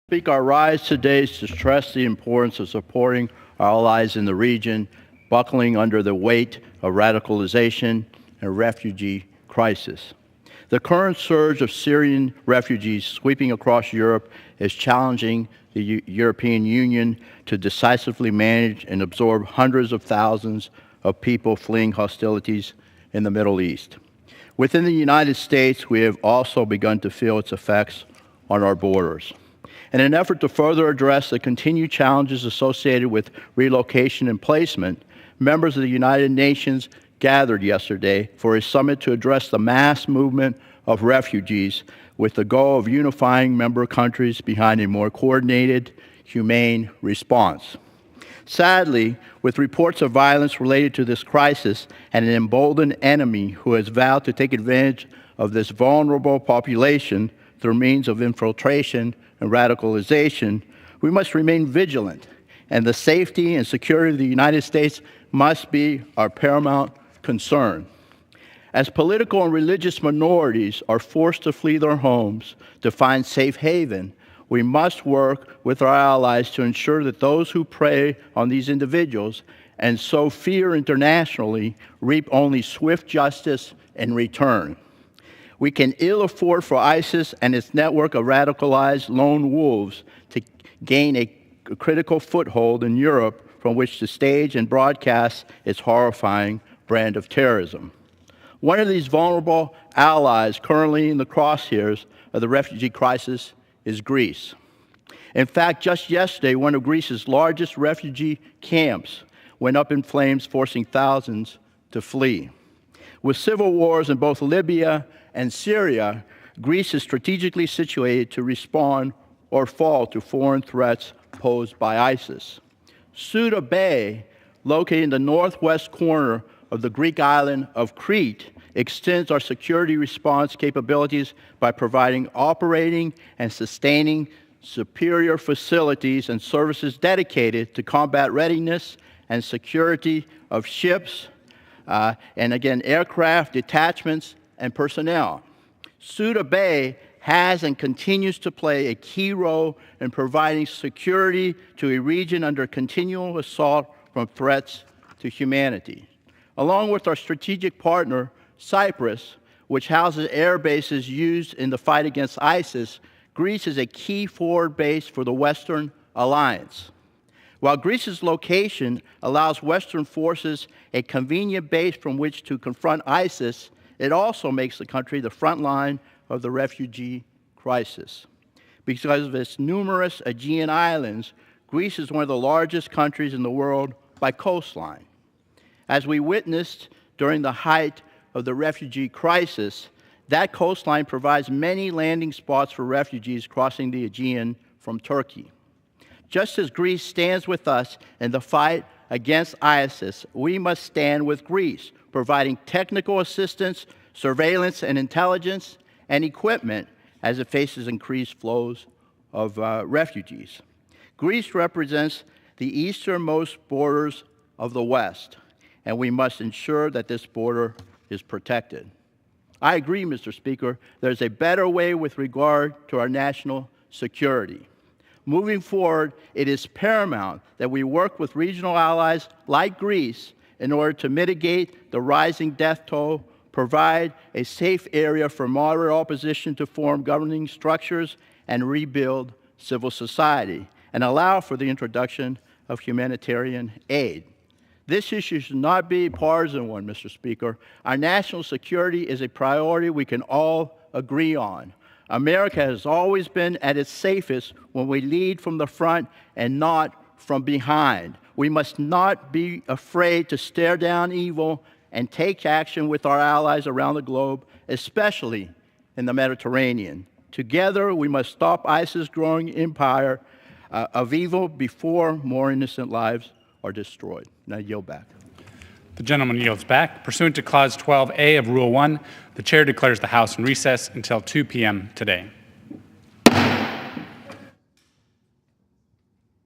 Speak our rise today to stress the importance of supporting our allies in the region, buckling under the weight of radicalization and refugee crisis. The current surge of Syrian refugees sweeping across Europe is challenging the European Union to decisively manage and absorb hundreds of thousands of people fleeing hostilities in the Middle East. Within the United States, we have also begun to feel its effects on our borders. In an effort to further address the continued challenges associated with relocation and placement, members of the United Nations gathered yesterday for a summit to address the mass movement of refugees with the goal of unifying member countries behind a more coordinated, humane response. Sadly, with reports of violence related to this crisis and an emboldened enemy who has vowed to take advantage of this vulnerable population through means of infiltration and radicalization, we must remain vigilant, and the safety and security of the United States must be our paramount concern. As political and religious minorities are forced to flee their homes to find safe haven, we must work with our allies to ensure that those who prey on these individuals and sow fear internationally reap only swift justice in return. We can ill afford for ISIS and its network of radicalized lone wolves to gain a critical foothold in Europe from which to stage and broadcast its horrifying brand of terrorism. One of these vulnerable allies currently in the crosshairs of the refugee crisis is Greece. In fact, just yesterday, one of Greece's largest refugee camps went up in flames, forcing thousands to flee. With civil wars in both Libya and Syria, Greece is strategically situated to respond or fall to foreign threats posed by ISIS. Souda Bay, located in the northwest corner of the Greek island of Crete, extends our security response capabilities by providing operating and sustaining superior facilities and services dedicated to combat readiness and security of ships, and again, aircraft, detachments, and personnel. Souda Bay has and continues to play a key role in providing security to a region under continual assault from threats to humanity. Along with our strategic partner, Cyprus, which houses air bases used in the fight against ISIS, Greece is a key forward base for the Western Alliance. While Greece's location allows Western forces a convenient base from which to confront ISIS, it also makes the country the front line of the refugee crisis. Because of its numerous Aegean islands, Greece is one of the largest countries in the world by coastline. As we witnessed during the height of the refugee crisis, that coastline provides many landing spots for refugees crossing the Aegean from Turkey. Just as Greece stands with us in the fight against ISIS, we must stand with Greece, providing technical assistance, surveillance and intelligence, and equipment as it faces increased flows of refugees. Greece represents the easternmost borders of the West, and we must ensure that this border is protected. I agree, Mr. Speaker, there's a better way with regard to our national security. Moving forward, it is paramount that we work with regional allies like Greece in order to mitigate the rising death toll, provide a safe area for moderate opposition to form governing structures, and rebuild civil society, and allow for the introduction of humanitarian aid. This issue should not be a partisan one, Mr. Speaker. Our national security is a priority we can all agree on. America has always been at its safest when we lead from the front and not from behind. We must not be afraid to stare down evil and take action with our allies around the globe, especially in the Mediterranean. Together, we must stop ISIS' growing empire of evil before more innocent lives are destroyed. Now, yield back. The gentleman yields back. Pursuant to Clause 12A of Rule 1, the Chair declares the House in recess until 2 p.m. today.